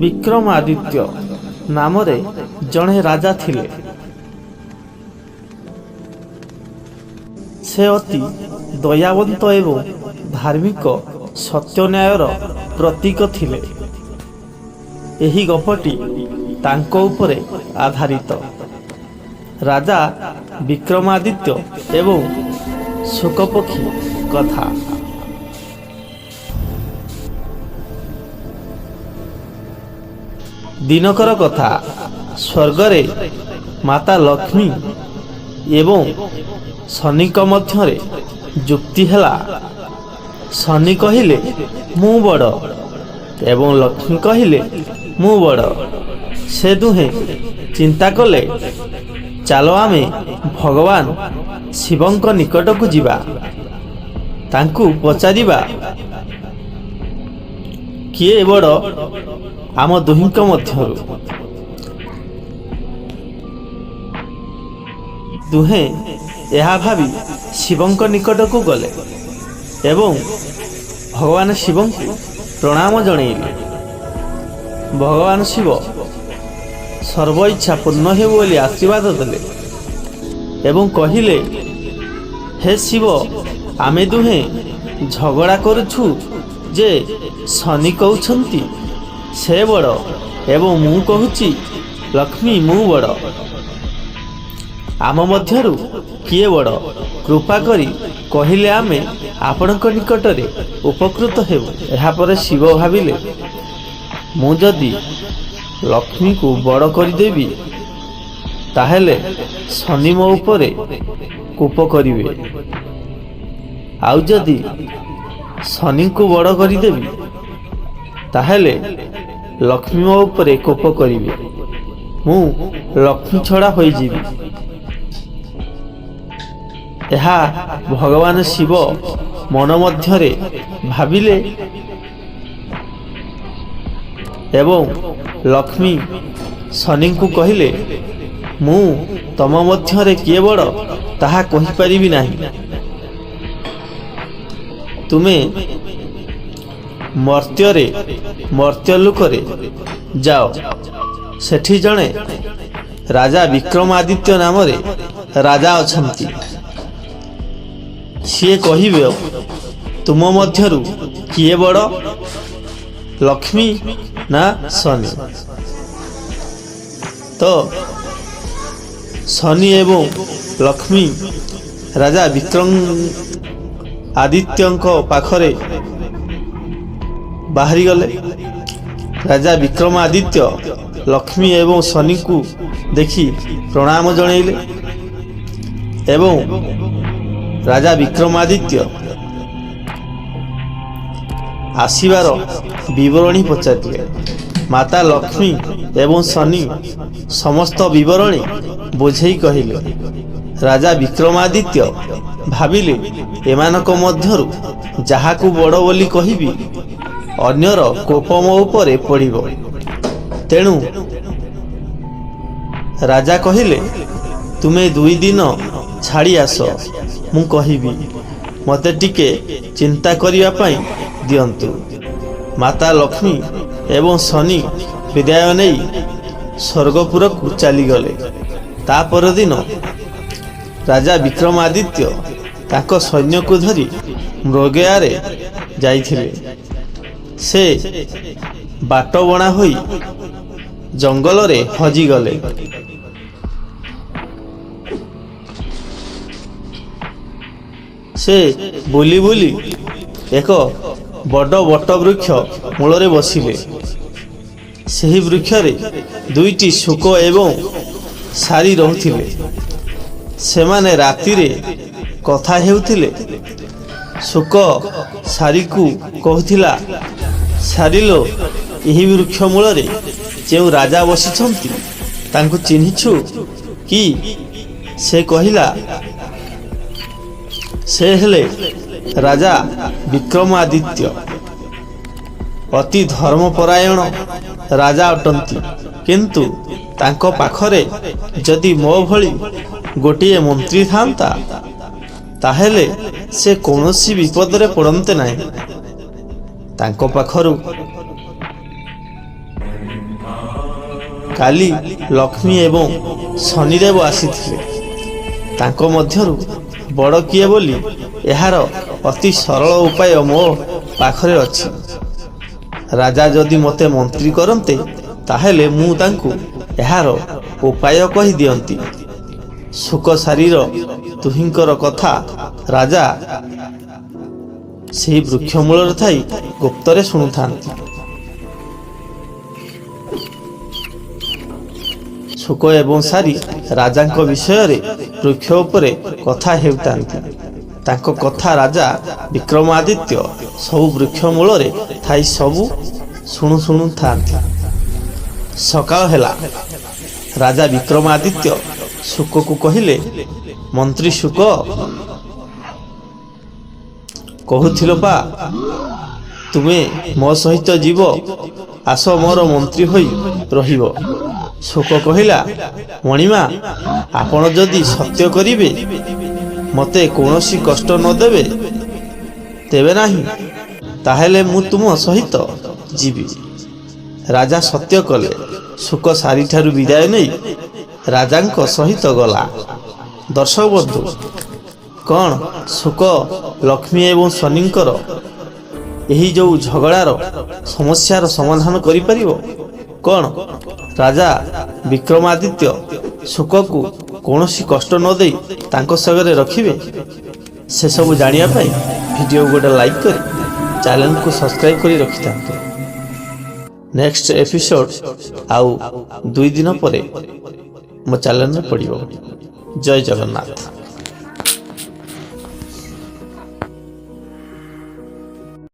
ବିକ୍ରମାଦିତ୍ୟ ନାମରେ ଜଣେ ରାଜା ଥିଲେ। ସେ ଅତି ଦୟାବନ୍ତ ଏବଂ ଧାର୍ମିକ ସତ୍ୟନ୍ୟାୟର ପ୍ରତୀକ ଥିଲେ। ଏହି ଗପଟି ତାଙ୍କ ଉପରେ ଆଧାରିତ। ରାଜା ବିକ୍ରମାଦିତ୍ୟ ଏବଂ ଶୁକପକ୍ଷୀ କଥା। ଦିନକର କଥା। ସ୍ୱର୍ଗରେ ମାତା ଲକ୍ଷ୍ମୀ ଏବଂ ଶନିଙ୍କ ମଧ୍ୟରେ ଯୁକ୍ତି ହେଲା। ଶନି କହିଲେ ମୁଁ ବଡ଼ ଏବଂ ଲକ୍ଷ୍ମୀ କହିଲେ ମୁଁ ବଡ଼। ସେ ଦୁହେଁ ଚିନ୍ତା କଲେ, ଚାଲ ଆମେ ଭଗବାନ ଶିବଙ୍କ ନିକଟକୁ ଯିବା। ତାଙ୍କୁ ପଚାରିବା, କିଏ ବଡ଼ ଆମ ଦୁହିଁଙ୍କ ମଧ୍ୟରୁ। ଦୁହେଁ ଏହା ଭାବି ଶିବଙ୍କ ନିକଟକୁ ଗଲେ ଏବଂ ଭଗବାନ ଶିବଙ୍କୁ ପ୍ରଣାମ ଜଣାଇଲେ। ଭଗବାନ ଶିବ ସର୍ବ ଇଚ୍ଛା ପୂର୍ଣ୍ଣ ହେଉ ବୋଲି ଆଶୀର୍ବାଦ ଦେଲେ ଏବଂ କହିଲେ, ହେ ଶିବ, ଆମେ ଦୁହେଁ ଝଗଡ଼ା କରୁଛୁ ଯେ ଶନି କହୁଛନ୍ତି ସେ ବଡ଼ ଏବଂ ମୁଁ କହୁଛି ଲକ୍ଷ୍ମୀ ମୁଁ ବଡ଼। ଆମ ମଧ୍ୟରୁ କିଏ ବଡ଼? କୃପା କରି କହିଲେ ଆମେ ଆପଣଙ୍କ ନିକଟରେ ଉପକୃତ ହେବୁ। ଏହାପରେ ଶିବ ଭାବିଲେ, ମୁଁ ଯଦି ଲକ୍ଷ୍ମୀକୁ ବଡ଼ କରିଦେବି ତାହେଲେ ଶନି ମୋ ଉପରେ କୋପ କରିବେ, ଆଉ ଯଦି ଶନିଙ୍କୁ ବଡ଼ କରିଦେବି ତାହେଲେ ଲକ୍ଷ୍ମୀ ମୋ ଉପରେ କୋପ କରିବେ, ମୁଁ ଲକ୍ଷ୍ମୀ ଛଡ଼ା ହୋଇଯିବି। ଏହା ଭଗବାନ ଶିବ ମନ ମଧ୍ୟରେ ଭାବିଲେ ଏବଂ ଲକ୍ଷ୍ମୀ ଶନିଙ୍କୁ କହିଲେ, ମୁଁ ତମ ମଧ୍ୟରେ କିଏ ବଡ଼ ତାହା କହିପାରିବି ନାହିଁ। ତୁମେ ମର୍ତ୍ତ୍ୟଲୋକରେ ଯାଅ। ସେଠି ଜଣେ ରାଜା ବିକ୍ରମାଦିତ୍ୟ ନାମରେ ରାଜା ଅଛନ୍ତି। ସିଏ କହିବେ, ତୁମ ମଧ୍ୟରୁ କିଏ ବଡ଼, ଲକ୍ଷ୍ମୀ ନା ଶନି? ତ ଶନି ଏବଂ ଲକ୍ଷ୍ମୀ ରାଜା ବିକ୍ରମାଦିତ୍ୟଙ୍କ ପାଖରେ ବାହାରିଗଲେ। ରାଜା ବିକ୍ରମାଦିତ୍ୟ ଲକ୍ଷ୍ମୀ ଏବଂ ଶନିଙ୍କୁ ଦେଖି ପ୍ରଣାମ ଜଣାଇଲେ ଏବଂ ରାଜା ବିକ୍ରମାଦିତ୍ୟ ଆସିବାର ବିବରଣୀ ପଚାରିଲେ। ମାତା ଲକ୍ଷ୍ମୀ ଏବଂ ଶନି ସମସ୍ତ ବିବରଣୀ ବୁଝେଇ କହିଲେ। ରାଜା ବିକ୍ରମାଦିତ୍ୟ ଭାବିଲେ, ଏମାନଙ୍କ ମଧ୍ୟରୁ ଯାହାକୁ ବଡ଼ ବୋଲି କହିବି ଅନ୍ୟର କୋପ ମୋ ଉପରେ ପଡ଼ିବ। ତେଣୁ ରାଜା କହିଲେ, ତୁମେ 2 ଦିନ ଛାଡ଼ି ଆସ, ମୁଁ କହିବି। ମୋତେ ଟିକେ ଚିନ୍ତା କରିବା ପାଇଁ ଦିଅନ୍ତୁ। ମାତା ଲକ୍ଷ୍ମୀ ଏବଂ ଶନି ବିଦାୟ ନେଇ ସ୍ୱର୍ଗପୁରକୁ ଚାଲିଗଲେ। ତା ପରଦିନ ରାଜା ବିକ୍ରମାଦିତ୍ୟ ତାଙ୍କ ସୈନ୍ୟକୁ ଧରି ମୃଗୟାରେ ଯାଇଥିଲେ। ସେ ବାଟବଣା ହୋଇ ଜଙ୍ଗଲରେ ହଜିଗଲେ। ସେ ବୁଲି ବୁଲି ଏକ ବଡ଼ ବଟବୃକ୍ଷ ମୂଳରେ ବସିଲେ। ସେହି ବୃକ୍ଷରେ 2ଟି ଶୁକ ଏବଂ ସାରି ରହୁଥିଲେ। ସେମାନେ ରାତିରେ କଥା ହେଉଥିଲେ। ଶୁକ ସାରିକୁ କହୁଥିଲା, ସାରିଲୋ, ଏହି ବୃକ୍ଷ ମୂଳରେ ଯେଉଁ ରାଜା ବସିଛନ୍ତି ତାଙ୍କୁ ଚିହ୍ନିଛୁ କି? ସେ କହିଲା, ସେ ହେଲେ ରାଜା ବିକ୍ରମାଦିତ୍ୟ। ଅତି ଧର୍ମପରାୟଣ ରାଜା ଅଟନ୍ତି, କିନ୍ତୁ ତାଙ୍କ ପାଖରେ ଯଦି ମୋ ଭଳି ଗୋଟିଏ ମନ୍ତ୍ରୀ ଥାନ୍ତା ତାହେଲେ ସେ କୌଣସି ବିପଦରେ ପଡ଼ନ୍ତେ ନାହିଁ। ତାଙ୍କ ପାଖରୁ କାଲି ଲକ୍ଷ୍ମୀ ଏବଂ ଶନିଦେବ ଆସିଥିଲେ। ତାଙ୍କ ମଧ୍ୟରୁ ବଡ଼ କିଏ ବୋଲି ଏହାର ଅତି ସରଳ ଉପାୟ ମୋ ପାଖରେ ଅଛି। ରାଜା ଯଦି ମୋତେ ମନ୍ତ୍ରୀ କରନ୍ତେ ତାହେଲେ ମୁଁ ତାଙ୍କୁ ଏହାର ଉପାୟ କହିଦିଅନ୍ତି। ଶୁକ ଶାରୀର ଦୁହିଁଙ୍କର କଥା ରାଜା ସେହି ବୃକ୍ଷ ମୂଳରେ ଥାଇ ଗୁପ୍ତରେ ଶୁଣୁଥାନ୍ତି। ଶୁକ ଏବଂ ଶାରୀ ରାଜାଙ୍କ ବିଷୟରେ ବୃକ୍ଷ ଉପରେ କଥା ହେଉଥାନ୍ତି। ତାଙ୍କ କଥା ରାଜା ବିକ୍ରମାଦିତ୍ୟ ସବୁ ବୃକ୍ଷ ମୂଳରେ ଥାଇ ସବୁ ଶୁଣୁଥାନ୍ତି। ସକାଳ ହେଲା। ରାଜା ବିକ୍ରମାଦିତ୍ୟ ଶୁକକୁ କହିଲେ, ମନ୍ତ୍ରୀ ଶୁକ, କହୁଥିଲ ବା ତୁମେ ମୋ ସହିତ ଯିବ, ଆସ ମୋର ମନ୍ତ୍ରୀ ହୋଇ ରହିବ। ଶୁକ କହିଲା, ମଣିମା, ଆପଣ ଯଦି ସତ୍ୟ କରିବେ, ମୋତେ କୌଣସି କଷ୍ଟ ନ ଦେବେ ନାହିଁ, ତାହେଲେ ମୁଁ ତୁମ ସହିତ ଯିବି। ରାଜା ସତ୍ୟ କଲେ। ଶୁକ ଶାରୀଠାରୁ ବିଦାୟ ନେଇ ରାଜାଙ୍କ ସହିତ ଗଲା। ଦର୍ଶକ ବନ୍ଧୁ, କ'ଣ ଶୁକ ଲକ୍ଷ୍ମୀ ଏବଂ ଶନିଙ୍କର ଏହି ଯେଉଁ ଝଗଡ଼ାର ସମସ୍ୟାର ସମାଧାନ କରିପାରିବ? କ'ଣ ରାଜା ବିକ୍ରମାଦିତ୍ୟ ଶୁକକୁ କୌଣସି କଷ୍ଟ ନ ଦେଇ ତାଙ୍କ ସଙ୍ଗରେ ରଖିବେ? ସେସବୁ ଜାଣିବା ପାଇଁ ଭିଡ଼ିଓ ଗୋଟେ ଲାଇକ୍ କରି ଚ୍ୟାନେଲକୁ ସବସ୍କ୍ରାଇବ୍ କରି ରଖିଥାନ୍ତୁ। ନେକ୍ସଟ ଏପିସୋଡ଼ ଆଉ 2 ଦିନ ପରେ ମୋ ଚ୍ୟାନେଲରେ ପଡ଼ିବ। ଜୟ ଜଗନ୍ନାଥ।